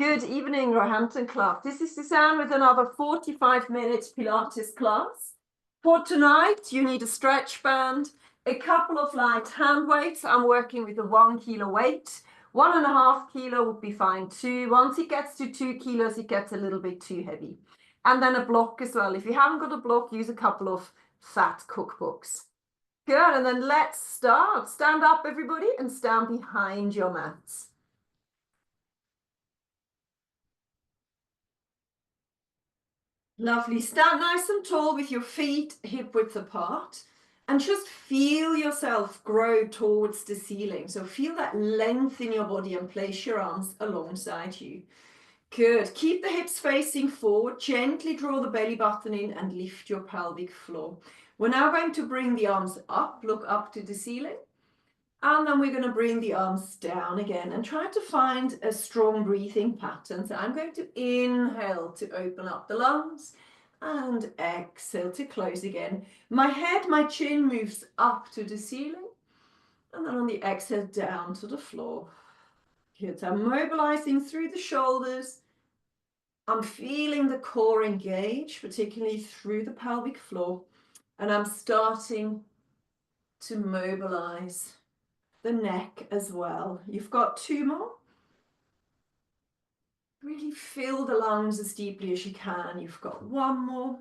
Good evening, Roehampton Club. This is Susanne with another 45-minute Pilates class. For tonight, you need a stretch band, a couple of light hand weights. I'm working with a 1 kilo weight. 1.5 kilo would be fine too. Once it gets to 2 kilos, it gets a little bit too heavy. And then a block as well. If you haven't got a block, use a couple of fat cookbooks. Good, and then let's start. Stand up, everybody, and stand behind your mats. Lovely. Stand nice and tall with your feet hip width apart and just feel yourself grow towards the ceiling. So feel that length in your body and place your arms alongside you. Good. Keep the hips facing forward. Gently draw the belly button in and lift your pelvic floor. We're now going to bring the arms up, look up to the ceiling. And then we're going to bring the arms down again and try to find a strong breathing pattern. So I'm going to inhale to open up the lungs and exhale to close again. My head, my chin moves up to the ceiling and then on the exhale down to the floor. Good. So I'm mobilizing through the shoulders. I'm feeling the core engage, particularly through the pelvic floor. And I'm starting to mobilize the neck as well. You've got 2 more. Really fill the lungs as deeply as you can. You've got 1 more.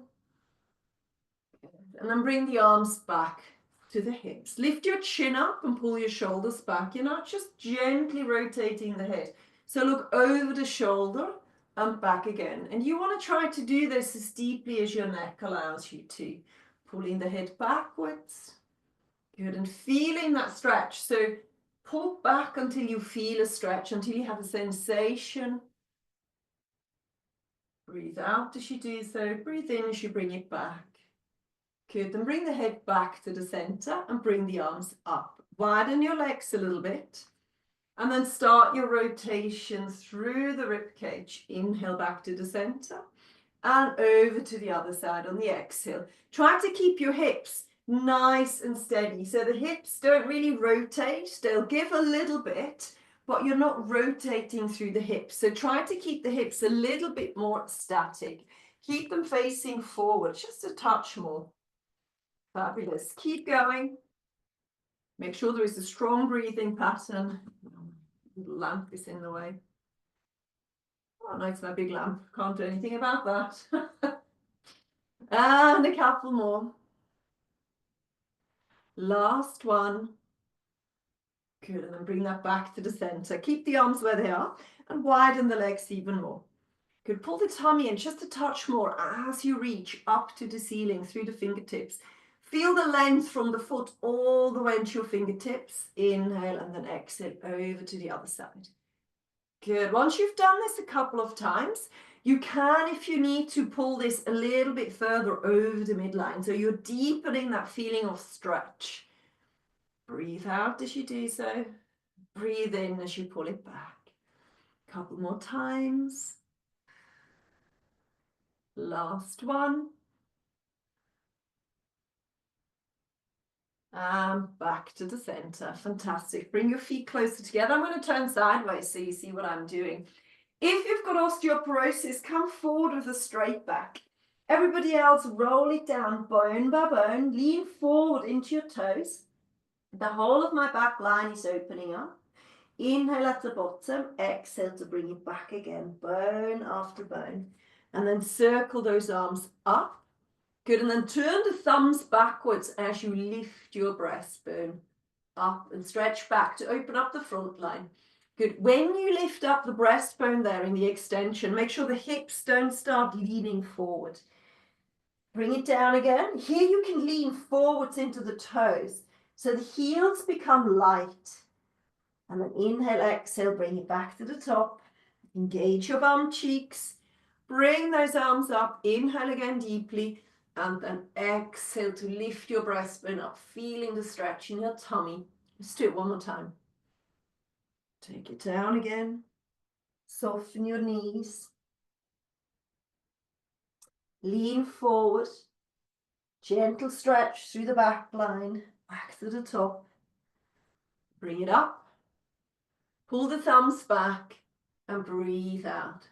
And then bring the arms back to the hips. Lift your chin up and pull your shoulders back. You're not just gently rotating the head. So look over the shoulder and back again. And you want to try to do this as deeply as your neck allows you to. Pulling the head backwards. Good. And feeling that stretch. So pull back until you feel a stretch, until you have a sensation. Breathe out as you do so. Breathe in as you bring it back. Good. Then bring the head back to the center and bring the arms up. Widen your legs a little bit. And then start your rotation through the rib cage. Inhale back to the center and over to the other side on the exhale. Try to keep your hips nice and steady. So the hips don't really rotate. They'll give a little bit, but you're not rotating through the hips. So try to keep the hips a little bit more static. Keep them facing forward, just a touch more. Fabulous. Keep going. Make sure there is a strong breathing pattern. Little lamp is in the way. Oh, no, it's my big lamp. Can't do anything about that. And a couple more. Last one. Good, and then bring that back to the center. Keep the arms where they are and widen the legs even more. Good, pull the tummy in just a touch more as you reach up to the ceiling through the fingertips. Feel the length from the foot all the way into your fingertips. Inhale and then exhale over to the other side. Good, once you've done this a couple of times, you can, if you need to, pull this a little bit further over the midline. So you're deepening that feeling of stretch. Breathe out as you do so. Breathe in as you pull it back. A couple more times. Last one. And back to the center. Fantastic. Bring your feet closer together. I'm going to turn sideways so you see what I'm doing. If you've got osteoporosis, come forward with a straight back. Everybody else, roll it down bone by bone. Lean forward into your toes. The whole of my back line is opening up. Inhale at the bottom, exhale to bring it back again, bone after bone. And then circle those arms up. Good, and then turn the thumbs backwards as you lift your breastbone up and stretch back to open up the front line. Good, when you lift up the breastbone there in the extension, make sure the hips don't start leaning forward. Bring it down again. Here you can lean forwards into the toes, so the heels become light. And then inhale, exhale, bring it back to the top. Engage your bum cheeks. Bring those arms up. Inhale again deeply. And then exhale to lift your breastbone up, feeling the stretch in your tummy. Let's do it one more time. Take it down again. Soften your knees. Lean forward. Gentle stretch through the back line. Back to the top. Bring it up. Pull the thumbs back. And breathe out.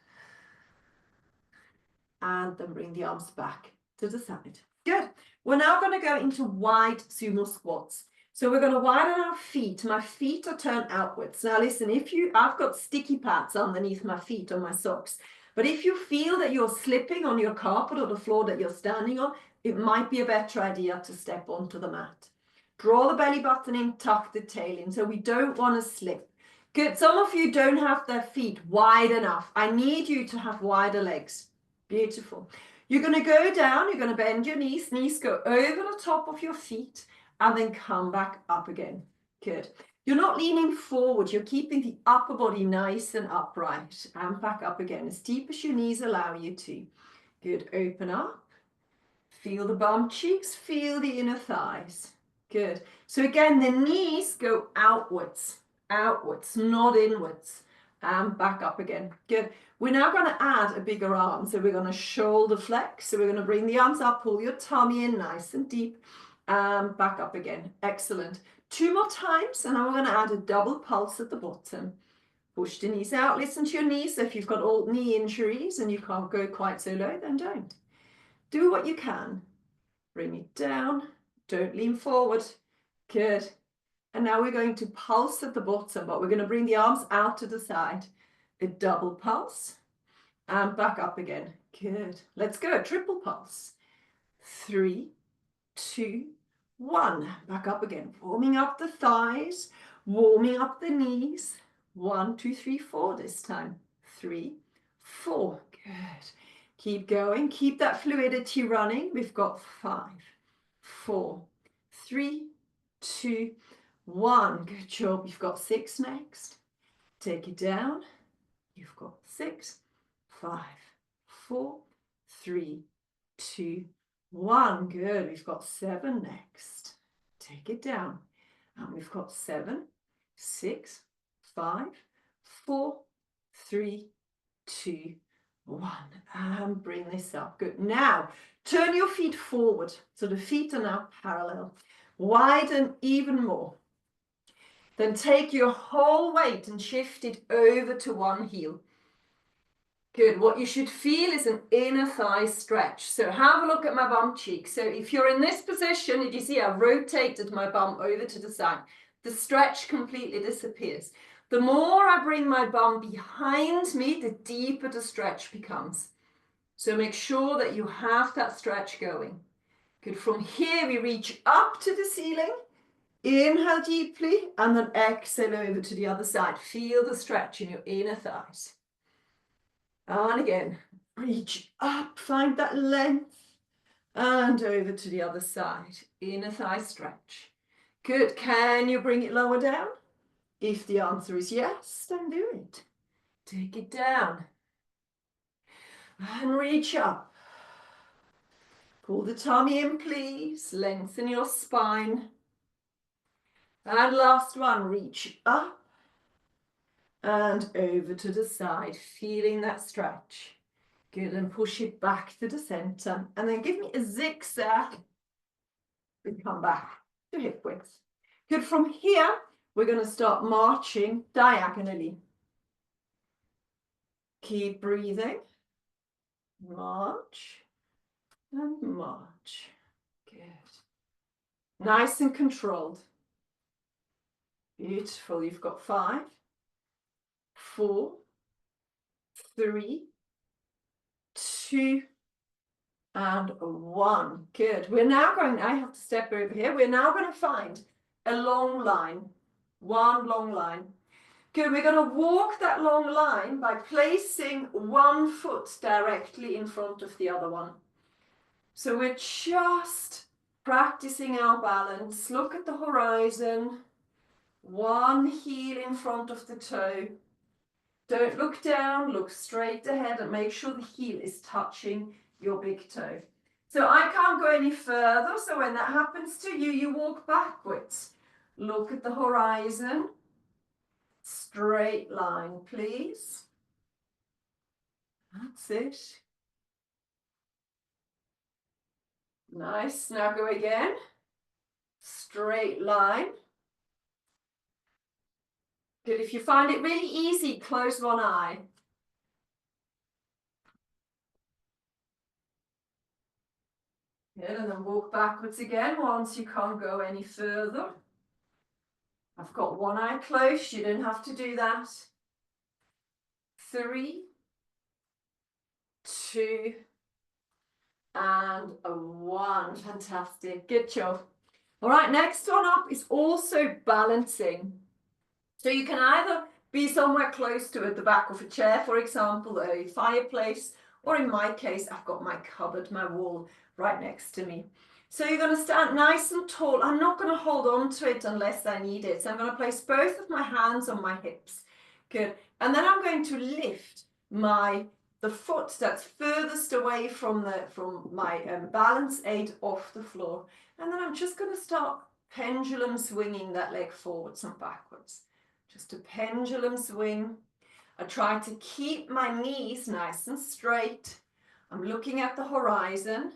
And then bring the arms back to the side. Good. We're now going to go into wide sumo squats. So we're going to widen our feet. My feet are turned outwards. Now listen, I've got sticky pads underneath my feet on my socks. But if you feel that you're slipping on your carpet or the floor that you're standing on, it might be a better idea to step onto the mat. Draw the belly button in, tuck the tail in. So we don't want to slip. Good. Some of you don't have their feet wide enough. I need you to have wider legs. Beautiful. You're going to go down, you're going to bend your knees go over the top of your feet, and then come back up again. Good. You're not leaning forward, you're keeping the upper body nice and upright, and back up again, as deep as your knees allow you to. Good, open up, feel the bum cheeks, feel the inner thighs. Good. So again, the knees go outwards, not inwards, and back up again. Good. We're now going to add a bigger arm. So we're going to shoulder flex. So we're going to bring the arms up, pull your tummy in nice and deep, and back up again. Excellent. 2 more times, and then we're going to add a double pulse at the bottom. Push the knees out. Listen to your knees. So if you've got all knee injuries and you can't go quite so low, then don't. Do what you can. Bring it down. Don't lean forward. Good. And now we're going to pulse at the bottom, but we're going to bring the arms out to the side. A double pulse. And back up again. Good. Let's go. Triple pulse. 3, 2, 1. Back up again. Warming up the thighs. Warming up the knees. 1, 2, 3, 4 this time. 3, 4. Good. Keep going. Keep that fluidity running. We've got 5, 4, 3, 2, 1. Good job. You've got 6 next. Take it down. You've got 6, 5, 4, 3, 2, 1. Good. We've got 7 next. Take it down. And we've got 7, 6, 5, 4, 3, 2, 1. And bring this up. Good. Now, turn your feet forward. So the feet are now parallel. Widen even more. Then take your whole weight and shift it over to one heel. Good. What you should feel is an inner thigh stretch. So have a look at my bum cheek. So if you're in this position, did you see I've rotated my bum over to the side? The stretch completely disappears. The more I bring my bum behind me, the deeper the stretch becomes. So make sure that you have that stretch going. Good. From here, we reach up to the ceiling. Inhale deeply and then exhale over to the other side. Feel the stretch in your inner thighs. And again, reach up, find that length, and over to the other side. Inner thigh stretch. Good. Can you bring it lower down? If the answer is yes, then do it. Take it down. And reach up. Pull the tummy in, please. Lengthen your spine. And last one, reach up and over to the side, feeling that stretch. Good, and push it back to the center. And then give me a zigzag and come back to hip width. Good, from here, we're going to start marching diagonally. Keep breathing. March and march. Good. Nice and controlled. Beautiful. You've got 5, 4, 3, 2, and 1. Good. We're now going, I have to step over here. We're now going to find a long line. One long line. Good. We're going to walk that long line by placing one foot directly in front of the other one. So we're just practicing our balance. Look at the horizon. One heel in front of the toe. Don't look down, look straight ahead and make sure the heel is touching your big toe. So I can't go any further, so when that happens to you, you walk backwards. Look at the horizon. Straight line, please. That's it. Nice. Now go again. Straight line. Good. If you find it really easy, close one eye. Good, and then walk backwards again once you can't go any further. I've got one eye closed, you don't have to do that. 3, 2, and a 1. Fantastic, good job. All right, next one up is also balancing. So you can either be somewhere close to at the back of a chair, for example, a fireplace, or in my case, I've got my cupboard, my wall right next to me. So you're going to stand nice and tall. I'm not going to hold on to it unless I need it. So I'm going to place both of my hands on my hips. Good. And then I'm going to lift the foot that's furthest away from my balance aid off the floor. And then I'm just going to start pendulum swinging that leg forwards and backwards. Just a pendulum swing. I try to keep my knees nice and straight. I'm looking at the horizon.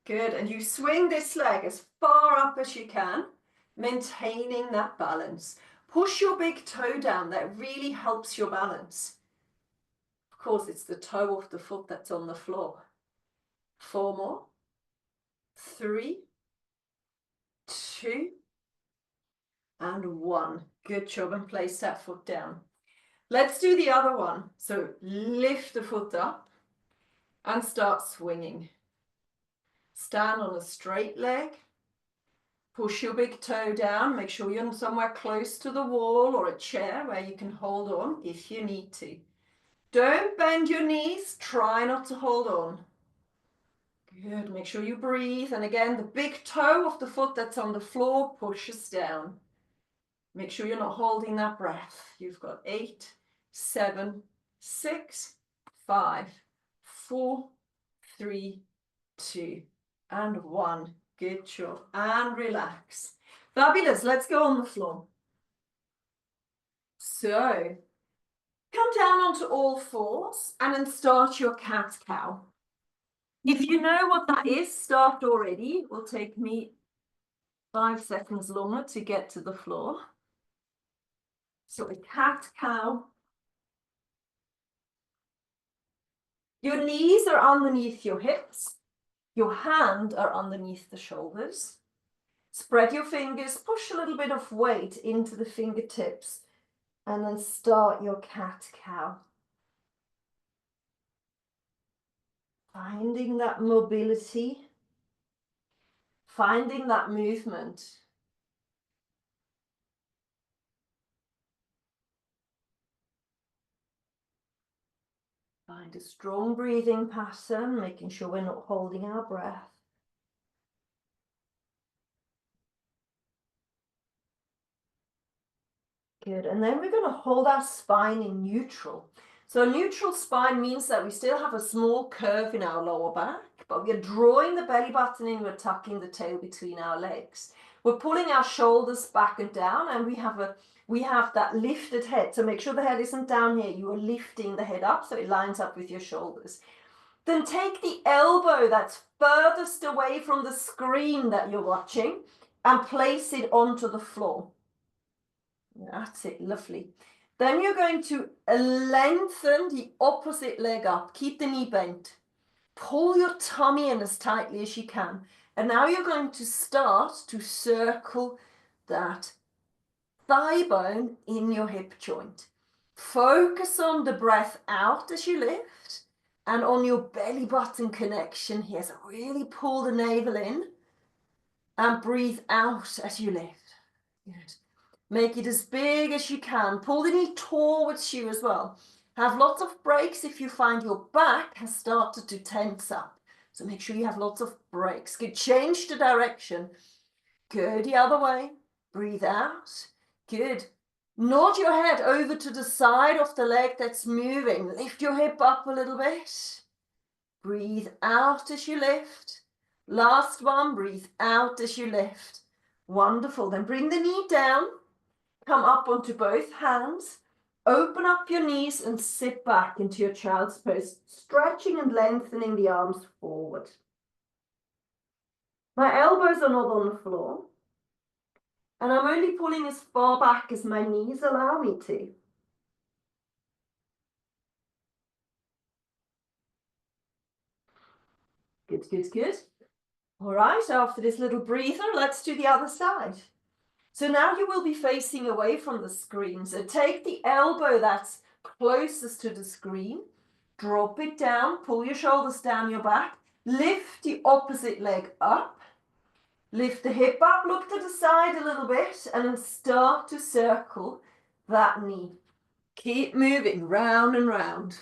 Good, and you swing this leg as far up as you can, maintaining that balance. Push your big toe down, that really helps your balance. Of course, it's the toe of the foot that's on the floor. 4 more. 3, 2, and 1. Good job, and place that foot down. Let's do the other one. So lift the foot up and start swinging. Stand on a straight leg. Push your big toe down. Make sure you're somewhere close to the wall or a chair where you can hold on if you need to. Don't bend your knees. Try not to hold on. Good. Make sure you breathe. And again, the big toe of the foot that's on the floor pushes down. Make sure you're not holding that breath. You've got 8, 7, 6, 5, 4, 3, 2, and 1. Good job. And relax. Fabulous. Let's go on the floor. So, come down onto all fours and then start your cat-cow. If you know what that is, start already. It will take me 5 seconds longer to get to the floor. So a cat-cow. Your knees are underneath your hips. Your hands are underneath the shoulders. Spread your fingers, push a little bit of weight into the fingertips, and then start your cat-cow. Finding that mobility, finding that movement. Find a strong breathing pattern, making sure we're not holding our breath. Good, and then we're going to hold our spine in neutral. So neutral spine means that we still have a small curve in our lower back, but we're drawing the belly button in, we're tucking the tail between our legs. We're pulling our shoulders back and down, and we have that lifted head. So make sure the head isn't down here. You are lifting the head up so it lines up with your shoulders. Then take the elbow that's furthest away from the screen that you're watching and place it onto the floor. That's it, lovely. Then you're going to lengthen the opposite leg up. Keep the knee bent. Pull your tummy in as tightly as you can. And now you're going to start to circle that thigh bone in your hip joint. Focus on the breath out as you lift and on your belly button connection here. So really pull the navel in and breathe out as you lift. Good. Make it as big as you can. Pull the knee towards you as well. Have lots of breaks if you find your back has started to tense up. So make sure you have lots of breaks. Good. Change the direction. Good. The other way. Breathe out. Good. Nod your head over to the side of the leg that's moving. Lift your hip up a little bit. Breathe out as you lift. Last one. Breathe out as you lift. Wonderful. Then bring the knee down. Come up onto both hands, open up your knees and sit back into your child's pose, stretching and lengthening the arms forward. My elbows are not on the floor. And I'm only pulling as far back as my knees allow me to. Good, good, good. All right, after this little breather, let's do the other side. So now you will be facing away from the screen. So take the elbow that's closest to the screen, drop it down, pull your shoulders down your back, lift the opposite leg up, lift the hip up, look to the side a little bit, and then start to circle that knee. Keep moving round and round.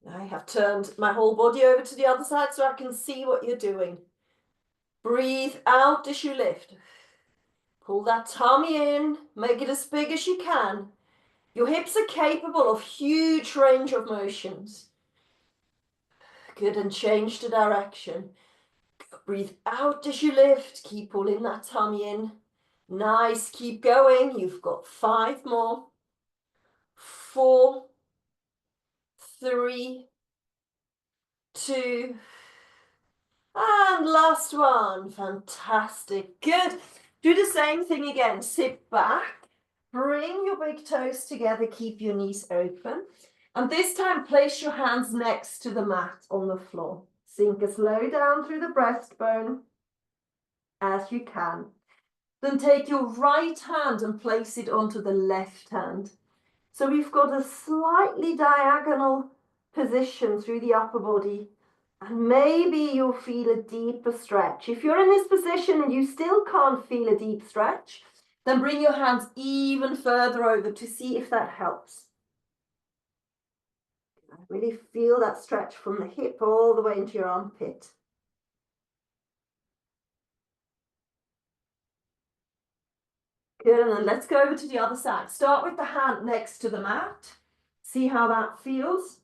I have turned my whole body over to the other side so I can see what you're doing. Breathe out as you lift. Pull that tummy in, make it as big as you can. Your hips are capable of huge range of motions. Good, and change the direction. Breathe out as you lift, keep pulling that tummy in. Nice, keep going. You've got 5 more. 4, 3, 2, and last one. Fantastic. Good. Do the same thing again. Sit back. Bring your big toes together. Keep your knees open. And this time, place your hands next to the mat on the floor. Sink as low down through the breastbone as you can. Then take your right hand and place it onto the left hand. So we've got a slightly diagonal position through the upper body. And maybe you'll feel a deeper stretch. If you're in this position and you still can't feel a deep stretch, then bring your hands even further over to see if that helps. Really feel that stretch from the hip all the way into your armpit. Good, and then let's go over to the other side. Start with the hand next to the mat. See how that feels.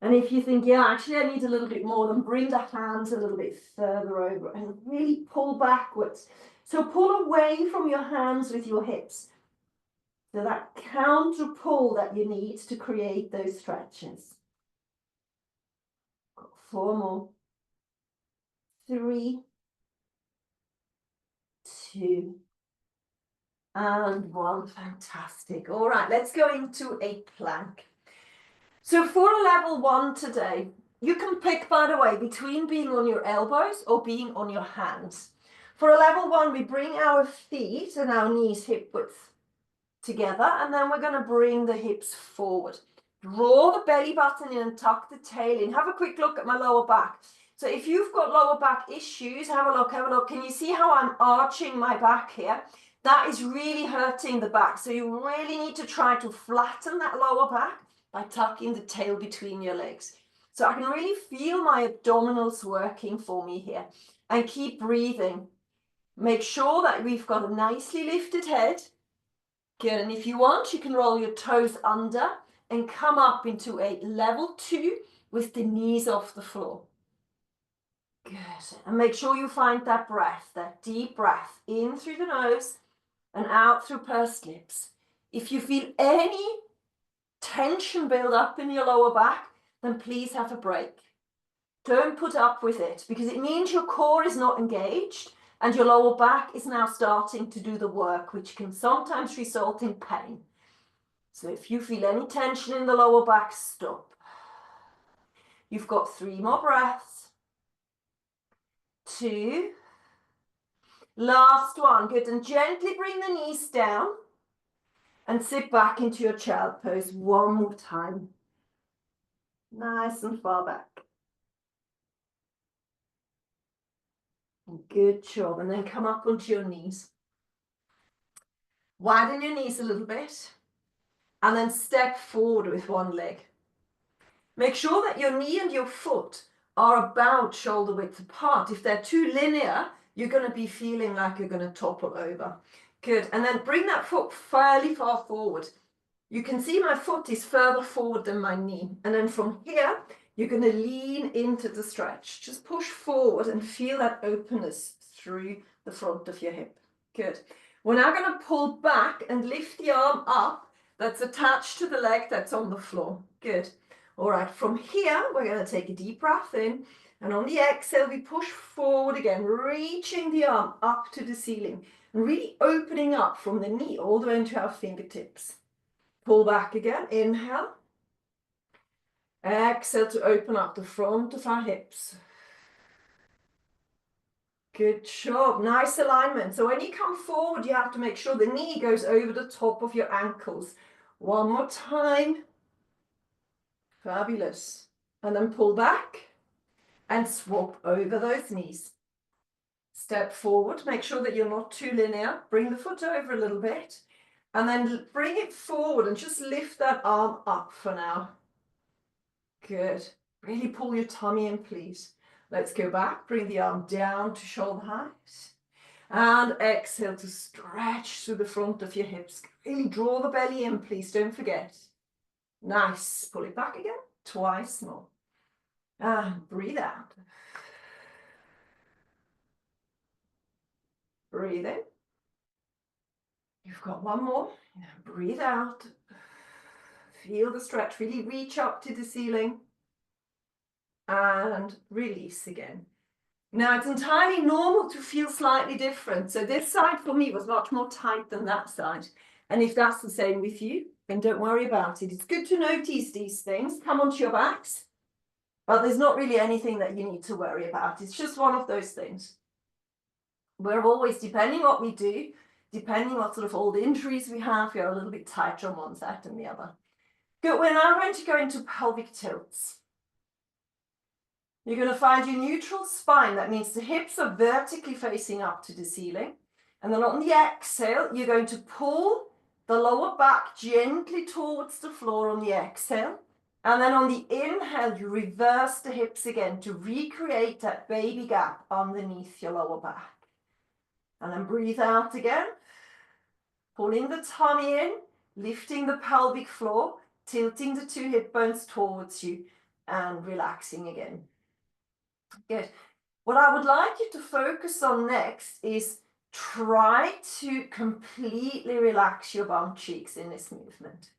And if you think, yeah, actually I need a little bit more, then bring the hands a little bit further over and really pull backwards. So pull away from your hands with your hips. So that counter pull that you need to create those stretches. Got 4 more. 3, 2, and 1. Fantastic. All right, let's go into a plank. So for a level 1 today, you can pick, by the way, between being on your elbows or being on your hands. For a level 1, we bring our feet and our knees hip width together, and then we're going to bring the hips forward. Draw the belly button in and tuck the tail in. Have a quick look at my lower back. So if you've got lower back issues, have a look, have a look. Can you see how I'm arching my back here? That is really hurting the back. So you really need to try to flatten that lower back by tucking the tail between your legs. So I can really feel my abdominals working for me here. And keep breathing. Make sure that we've got a nicely lifted head. Good, and if you want, you can roll your toes under and come up into a level 2 with the knees off the floor. Good, and make sure you find that breath, that deep breath, in through the nose and out through pursed lips. If you feel any tension build up in your lower back, then please have a break. Don't put up with it, because it means your core is not engaged and your lower back is now starting to do the work, which can sometimes result in pain. So if you feel any tension in the lower back, stop. You've got 3 more breaths. 2. Last one. Good, and gently bring the knees down and sit back into your child pose one more time. Nice and far back. Good job. And then come up onto your knees. Widen your knees a little bit. And then step forward with one leg. Make sure that your knee and your foot are about shoulder width apart. If they're too linear, you're going to be feeling like you're going to topple over. Good. And then bring that foot fairly far forward. You can see my foot is further forward than my knee. And then from here, you're going to lean into the stretch. Just push forward and feel that openness through the front of your hip. Good. We're now going to pull back and lift the arm up that's attached to the leg that's on the floor. Good. All right, from here, we're going to take a deep breath in And on the exhale, we push forward again, reaching the arm up to the ceiling and really opening up from the knee all the way into our fingertips. Pull back again, inhale. Exhale to open up the front of our hips. Good job, nice alignment. So when you come forward, you have to make sure the knee goes over the top of your ankles. One more time. Fabulous. And then pull back and swap over those knees. Step forward, make sure that you're not too linear. Bring the foot over a little bit and then bring it forward and just lift that arm up for now. Good. Really pull your tummy in, please. Let's go back. Bring the arm down to shoulder height. And exhale to stretch through the front of your hips. Really draw the belly in, please. Don't forget. Nice. Pull it back again. Twice more. And breathe out. Breathe in. You've got one more. Breathe out. Feel the stretch. Really reach up to the ceiling. And release again. Now, it's entirely normal to feel slightly different. So this side for me was much more tight than that side. And if that's the same with you, then don't worry about it. It's good to notice these things. Come onto your backs. But there's not really anything that you need to worry about. It's just one of those things. We're always, depending what we do, depending what sort of old injuries we have, we're a little bit tighter on one side than the other. Good, we're now going to go into pelvic tilts. You're going to find your neutral spine. That means the hips are vertically facing up to the ceiling. And then on the exhale, you're going to pull the lower back gently towards the floor on the exhale. And then on the inhale, you reverse the hips again to recreate that baby gap underneath your lower back. And then breathe out again. Pulling the tummy in, lifting the pelvic floor, tilting the two hip bones towards you, and relaxing again. Good. What I would like you to focus on next is try to completely relax your bum cheeks in this movement.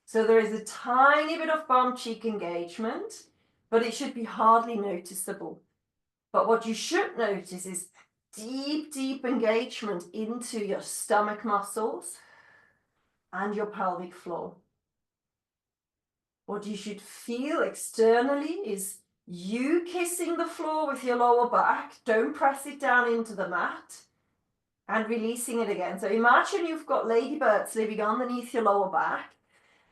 So there is a tiny bit of bum cheek engagement, but it should be hardly noticeable. But what you should notice is deep, deep engagement into your stomach muscles and your pelvic floor. What you should feel externally is you kissing the floor with your lower back. Don't press it down into the mat. And releasing it again. So imagine you've got ladybirds living underneath your lower back.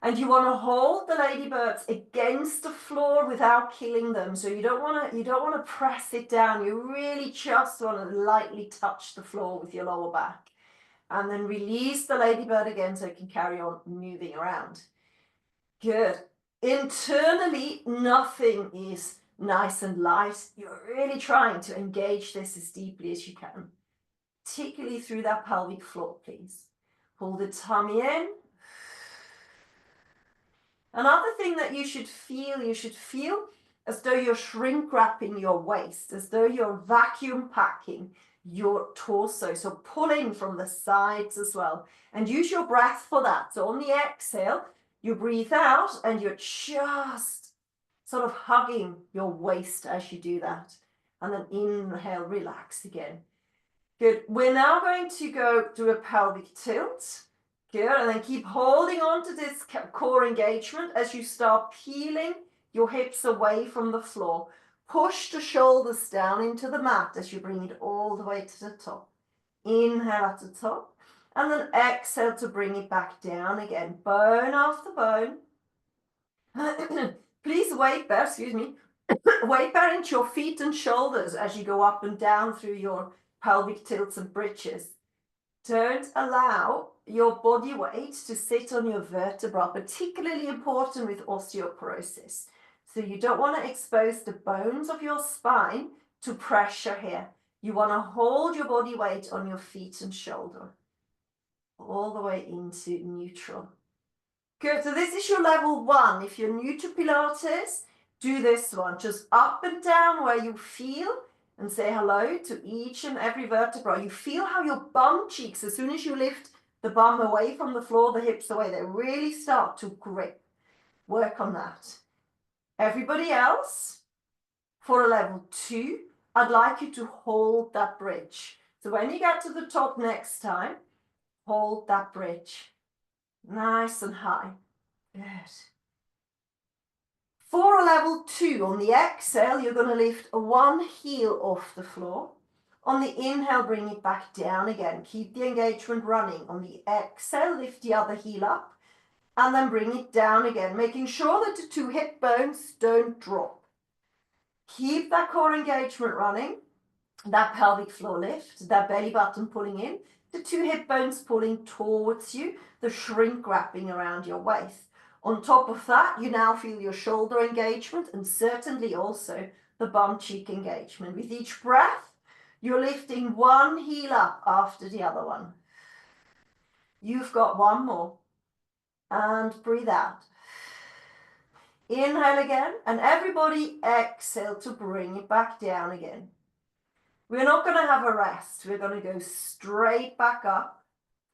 And you want to hold the ladybirds against the floor without killing them. So you don't want to press it down. You really just want to lightly touch the floor with your lower back. And then release the ladybird again so it can carry on moving around. Good. Internally, nothing is nice and light. You're really trying to engage this as deeply as you can, particularly through that pelvic floor, please. Pull the tummy in. Another thing that you should feel as though you're shrink wrapping your waist, as though you're vacuum packing your torso. So pull in from the sides as well and use your breath for that. So on the exhale, you breathe out and you're just sort of hugging your waist as you do that. And then inhale, relax again. Good. We're now going to go to a pelvic tilt. Good. And then keep holding on to this core engagement as you start peeling your hips away from the floor. Push the shoulders down into the mat as you bring it all the way to the top. Inhale at the top. And then exhale to bring it back down again. Bone after bone. Please weight bear, weight bear into your feet and shoulders as you go up and down through your pelvic tilts and bridges. Don't allow your body weight to sit on your vertebra, particularly important with osteoporosis. So you don't want to expose the bones of your spine to pressure here. You want to hold your body weight on your feet and shoulder, all the way into neutral. Good, so this is your level 1. If you're new to Pilates, do this one. Just up and down where you feel and say hello to each and every vertebra. You feel how your bum cheeks, as soon as you lift the bum away from the floor, the hips away, they really start to grip. Work on that. Everybody else, For a level 2, I'd like you to hold that bridge. So when you get to the top next time, hold that bridge. Nice and high. Good. For a level 2, on the exhale, you're going to lift one heel off the floor. On the inhale, bring it back down again. Keep the engagement running. On the exhale, lift the other heel up and then bring it down again, making sure that the 2 hip bones don't drop. Keep that core engagement running, that pelvic floor lift, that belly button pulling in, the 2 hip bones pulling towards you, the shrink wrapping around your waist. On top of that, you now feel your shoulder engagement and certainly also the bum cheek engagement. With each breath, you're lifting one heel up after the other one. You've got one more. And breathe out. Inhale again, and everybody exhale to bring it back down again. We're not going to have a rest. We're going to go straight back up.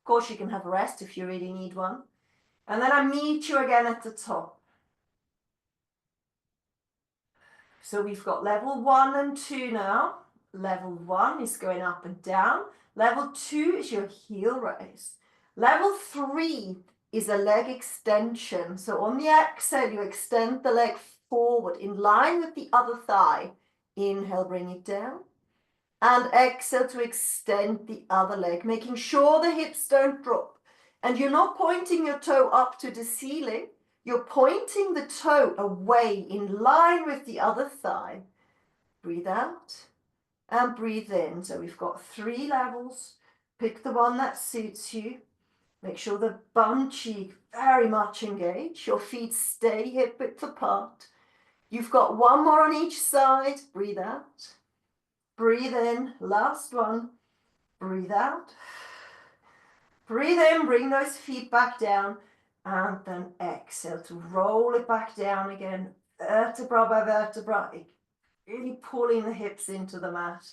Of course, you can have a rest if you really need one. And then I meet you again at the top. So we've got level 1 and 2 now. Level 1 is going up and down. Level 2 is your heel raise. Level 3 is a leg extension. So on the exhale, you extend the leg forward in line with the other thigh. Inhale, bring it down. And exhale to extend the other leg, making sure the hips don't drop. And you're not pointing your toe up to the ceiling. You're pointing the toe away in line with the other thigh. Breathe out and breathe in. So we've got 3 levels. Pick the one that suits you. Make sure the bum cheek very much engaged. Your feet stay hip width apart. You've got one more on each side. Breathe out. Breathe in. Last one. Breathe out. Breathe in. Bring those feet back down. And then exhale to roll it back down again. Vertebra by vertebra. Really pulling the hips into the mat.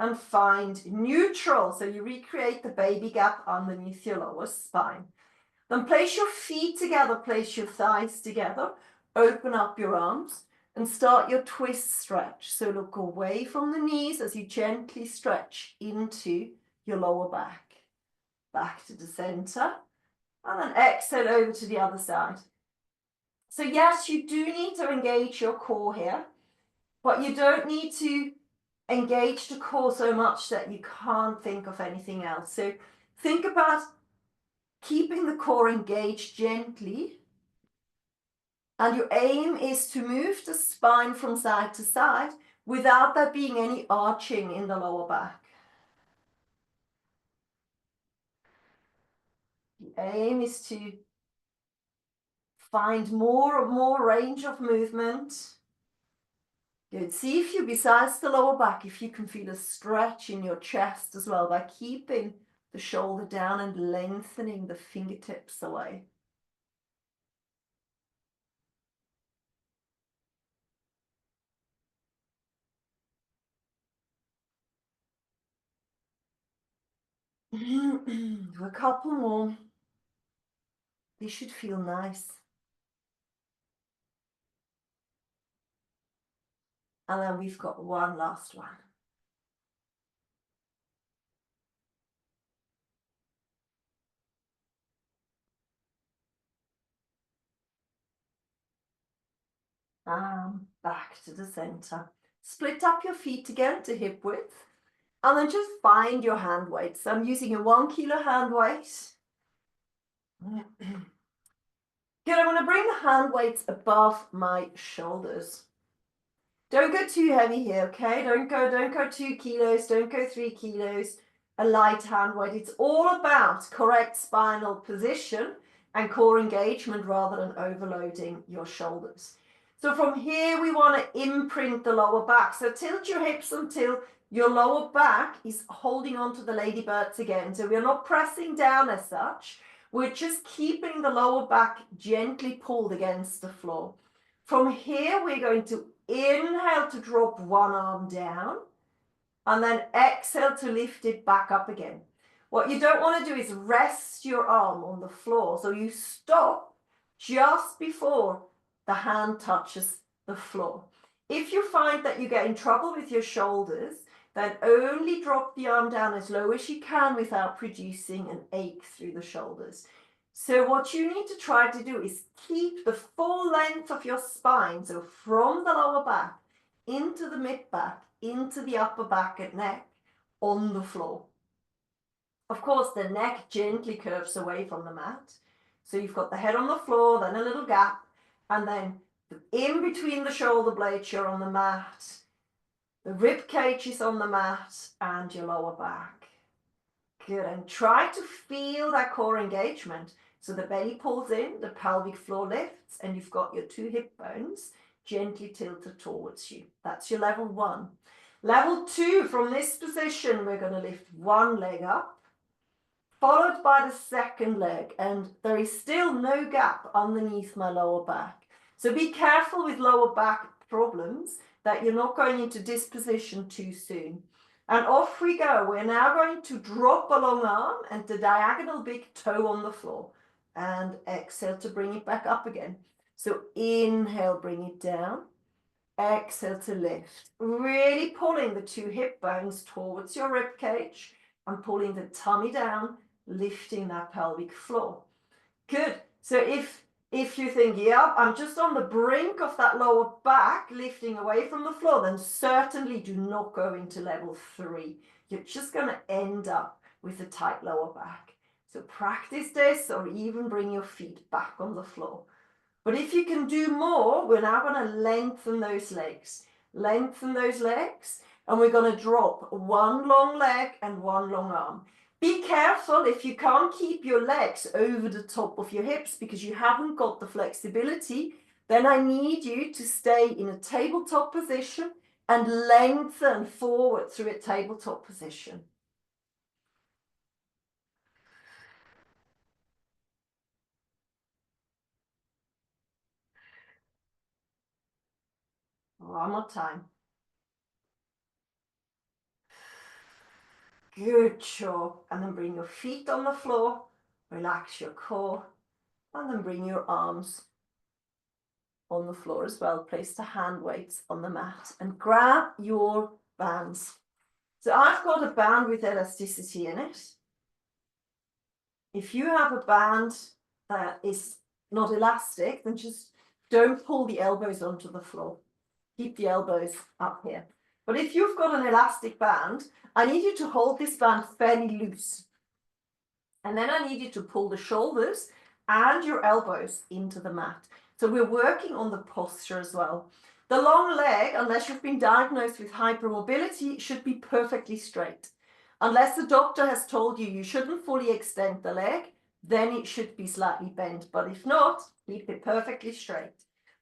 And find neutral. So you recreate the baby gap underneath your lower spine. Then place your feet together, place your thighs together, open up your arms and start your twist stretch. So look away from the knees as you gently stretch into your lower back. Back to the center and then exhale over to the other side. So yes, you do need to engage your core here, but you don't need to engage the core so much that you can't think of anything else. So think about keeping the core engaged gently. And your aim is to move the spine from side to side without there being any arching in the lower back. The aim is to find more and more range of movement. Good. See if you, besides the lower back, if you can feel a stretch in your chest as well by keeping the shoulder down and lengthening the fingertips away. A couple more. This should feel nice. And then we've got one last one. Back to the center. Split up your feet again to hip width. And then just find your hand weight. So I'm using a 1 kilo hand weight. Good, I'm going to bring the hand weights above my shoulders. Don't go too heavy here, okay? Don't go 2 kilos, don't go 3 kilos. A light hand weight. It's all about correct spinal position and core engagement rather than overloading your shoulders. So from here, we want to imprint the lower back. So tilt your hips until your lower back is holding onto the ladybirds again. So we're not pressing down as such. We're just keeping the lower back gently pulled against the floor. From here, we're going to inhale to drop one arm down and then exhale to lift it back up again. What you don't want to do is rest your arm on the floor. So you stop just before the hand touches the floor. If you find that you get in trouble with your shoulders, then only drop the arm down as low as you can without producing an ache through the shoulders. So what you need to try to do is keep the full length of your spine, so from the lower back into the mid back, into the upper back and neck, on the floor. Of course, the neck gently curves away from the mat. So you've got the head on the floor, then a little gap, and then in between the shoulder blades, you're on the mat. The rib cage is on the mat and your lower back. Good, and try to feel that core engagement. So the belly pulls in, the pelvic floor lifts, and you've got your 2 hip bones gently tilted towards you. That's your level 1. Level 2, from this position, we're going to lift one leg up, followed by the second leg, and there is still no gap underneath my lower back. So be careful with lower back problems that you're not going into this position too soon. And off we go. We're now going to drop a long arm and the diagonal big toe on the floor. And exhale to bring it back up again. So inhale, bring it down. Exhale to lift. Really pulling the 2 hip bones towards your rib cage and pulling the tummy down, lifting that pelvic floor. Good. So if you think, yeah, I'm just on the brink of that lower back, lifting away from the floor, then certainly do not go into level 3. You're just going to end up with a tight lower back. So practice this, or even bring your feet back on the floor. But if you can do more, we're now going to lengthen those legs. Lengthen those legs, and we're going to drop one long leg and one long arm. Be careful if you can't keep your legs over the top of your hips because you haven't got the flexibility, then I need you to stay in a tabletop position and lengthen forward through a tabletop position. One more time. Good job. And then bring your feet on the floor, relax your core, and then bring your arms on the floor as well. Place the hand weights on the mat and grab your bands. So I've got a band with elasticity in it. If you have a band that is not elastic, then just don't pull the elbows onto the floor. Keep the elbows up here. But if you've got an elastic band, I need you to hold this band fairly loose. And then I need you to pull the shoulders and your elbows into the mat. So we're working on the posture as well. The long leg, unless you've been diagnosed with hypermobility, should be perfectly straight. Unless the doctor has told you you shouldn't fully extend the leg, then it should be slightly bent. But if not, keep it perfectly straight.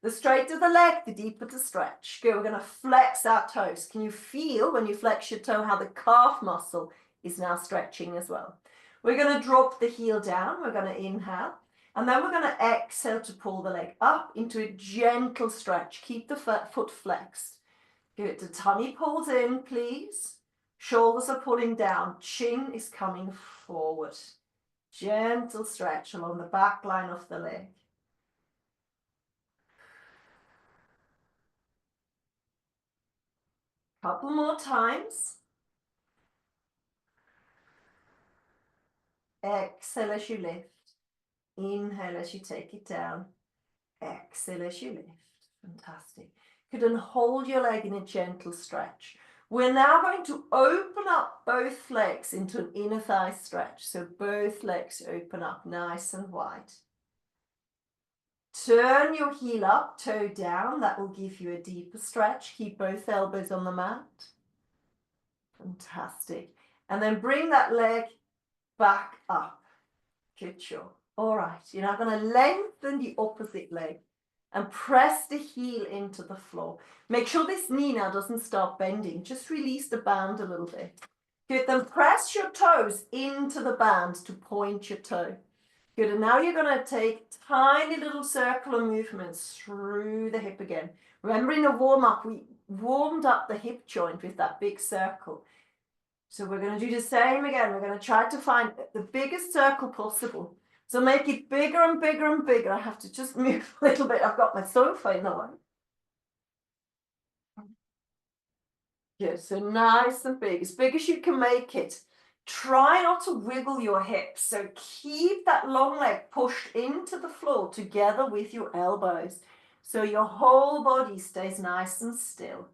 The straighter the leg, the deeper the stretch. Good, we're going to flex our toes. Can you feel when you flex your toe how the calf muscle is now stretching as well? We're going to drop the heel down. We're going to inhale. And then we're going to exhale to pull the leg up into a gentle stretch. Keep the foot flexed. Good. The tummy pulls in, please. Shoulders are pulling down. Chin is coming forward. Gentle stretch along the back line of the leg. Couple more times. Exhale as you lift. Inhale as you take it down. Exhale as you lift. Fantastic. Good, and hold your leg in a gentle stretch. We're now going to open up both legs into an inner thigh stretch. So both legs open up nice and wide. Turn your heel up, toe down. That will give you a deeper stretch. Keep both elbows on the mat. Fantastic. And then bring that leg back up. Good job. All right, you're now going to lengthen the opposite leg and press the heel into the floor. Make sure this knee now doesn't start bending. Just release the band a little bit. Good, then press your toes into the band to point your toe. Good, and now you're going to take tiny little circular movements through the hip again. Remember in the warm-up, we warmed up the hip joint with that big circle. So we're going to do the same again. We're going to try to find the biggest circle possible. So make it bigger and bigger and bigger. I have to just move a little bit. I've got my sofa in the way. Good, so nice and big as you can make it. Try not to wiggle your hips, so keep that long leg pushed into the floor together with your elbows, so your whole body stays nice and still.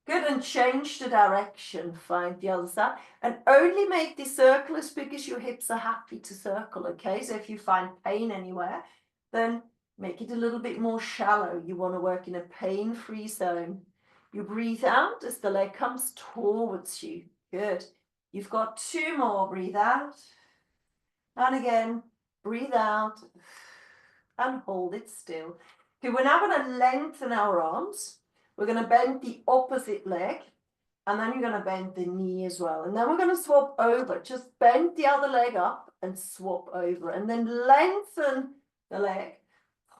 Good, and change the direction, find the other side, and only make the circle as big as your hips are happy to circle, okay? So if you find pain anywhere, then make it a little bit more shallow. You want to work in a pain-free zone. You breathe out as the leg comes towards you. Good. You've got 2 more. Breathe out. And again, breathe out. And hold it still. Okay, we're now going to lengthen our arms. We're going to bend the opposite leg. And then you're going to bend the knee as well. And then we're going to swap over. Just bend the other leg up and swap over. And then lengthen the leg.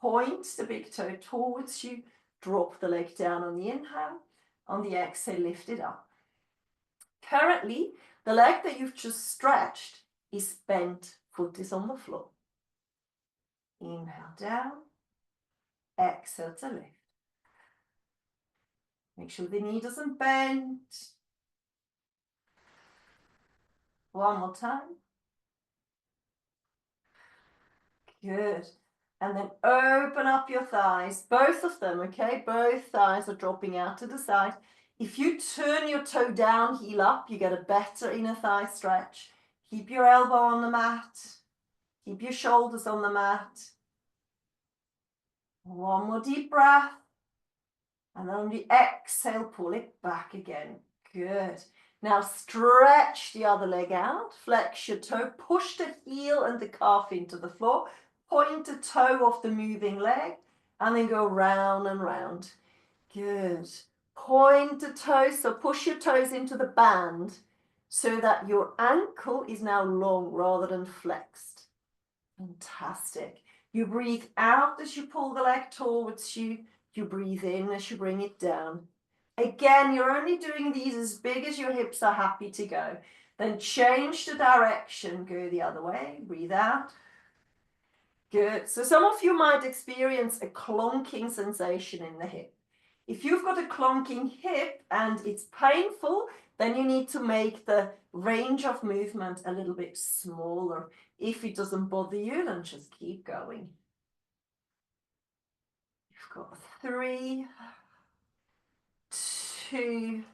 Point the big toe towards you. Drop the leg down on the inhale. On the exhale, lift it up. Currently, the leg that you've just stretched is bent. Foot is on the floor. Inhale down. Exhale to lift. Make sure the knee doesn't bend. One more time. Good. And then open up your thighs, both of them, okay? Both thighs are dropping out to the side. If you turn your toe down, heel up, you get a better inner thigh stretch. Keep your elbow on the mat. Keep your shoulders on the mat. One more deep breath. And on the exhale, pull it back again. Good. Now stretch the other leg out. Flex your toe. Push the heel and the calf into the floor. Point the toe off the moving leg. And then go round and round. Good. Point the toes. So push your toes into the band so that your ankle is now long rather than flexed. Fantastic. You breathe out as you pull the leg towards you. You breathe in as you bring it down. Again, you're only doing these as big as your hips are happy to go. Then change the direction. Go the other way. Breathe out. Good. So some of you might experience a clonking sensation in the hip. If you've got a clonking hip and it's painful, then you need to make the range of movement a little bit smaller. If it doesn't bother you, then just keep going. You've got 3, 2,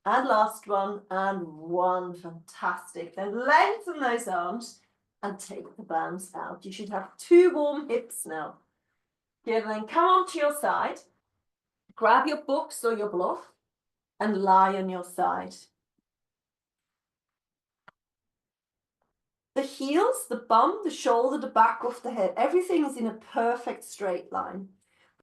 and last one, and 1. Fantastic. Then lengthen those arms and take the bands out. You should have 2 warm hips now. Good, then come onto your side. Grab your books or your bluff and lie on your side. The heels, the bum, the shoulder, the back of the head, everything is in a perfect straight line.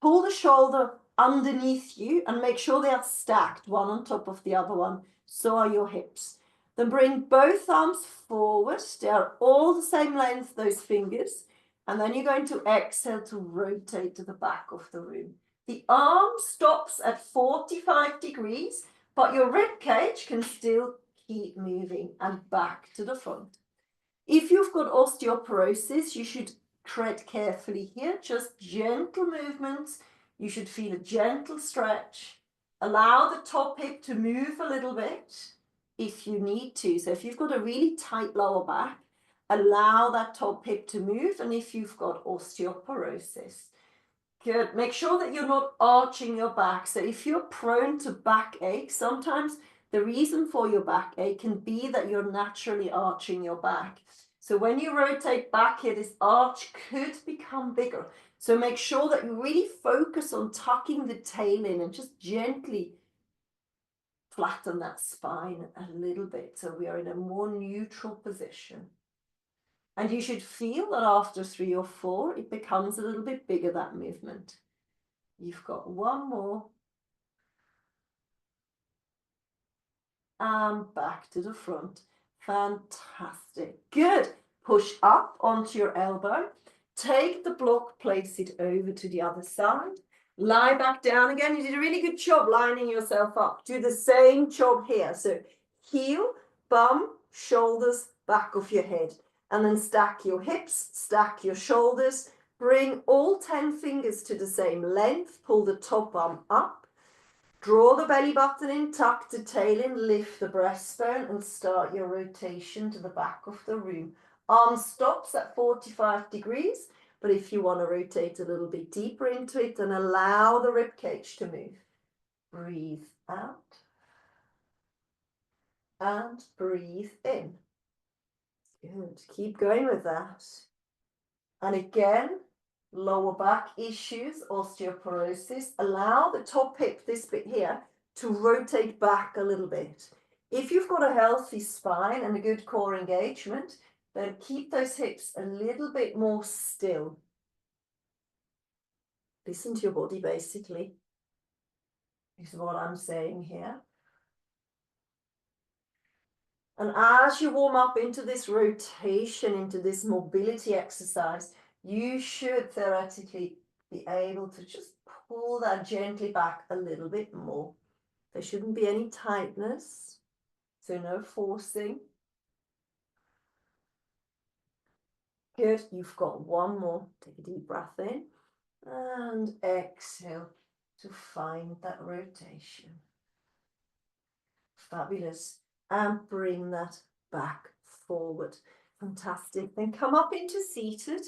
Pull the shoulder underneath you and make sure they are stacked, one on top of the other one. So are your hips. Then bring both arms forward. They are all the same length, those fingers. And then you're going to exhale to rotate to the back of the room. The arm stops at 45 degrees, but your rib cage can still keep moving and back to the front. If you've got osteoporosis, you should tread carefully here, just gentle movements. You should feel a gentle stretch. Allow the top hip to move a little bit if you need to. So if you've got a really tight lower back, allow that top hip to move. And if you've got osteoporosis, good. Make sure that you're not arching your back. So if you're prone to backache, sometimes the reason for your backache can be that you're naturally arching your back. So when you rotate back here, this arch could become bigger. So make sure that you really focus on tucking the tail in and just gently flatten that spine a little bit so we are in a more neutral position. And you should feel that after 3 or 4, it becomes a little bit bigger, that movement. You've got 1 more. And back to the front. Fantastic. Good. Push up onto your elbow. Take the block, place it over to the other side. Lie back down again. You did a really good job lining yourself up. Do the same job here. So heel, bum, shoulders, back of your head. And then stack your hips, stack your shoulders. Bring all 10 fingers to the same length. Pull the top arm up. Draw the belly button in, tuck the tail in, lift the breastbone and start your rotation to the back of the room. Arm stops at 45 degrees, but if you want to rotate a little bit deeper into it, then allow the rib cage to move. Breathe out and breathe in. Good. Keep going with that. And again, lower back issues, osteoporosis. Allow the top hip, this bit here, to rotate back a little bit. If you've got a healthy spine and a good core engagement, then keep those hips a little bit more still. Listen to your body, basically, is what I'm saying here. And as you warm up into this rotation, into this mobility exercise, you should theoretically be able to just pull that gently back a little bit more. There shouldn't be any tightness, so no forcing. Good, you've got one more. Take a deep breath in and exhale to find that rotation. Fabulous. And bring that back forward. Fantastic. Then come up into seated.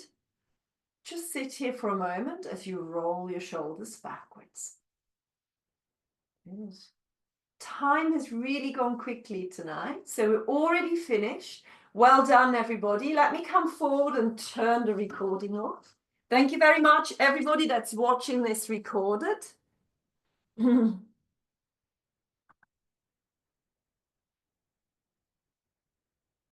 Just sit here for a moment as you roll your shoulders backwards. Good. Time has really gone quickly tonight, so we're already finished. Well done, everybody. Let me come forward and turn the recording off. Thank you very much, everybody that's watching this recorded.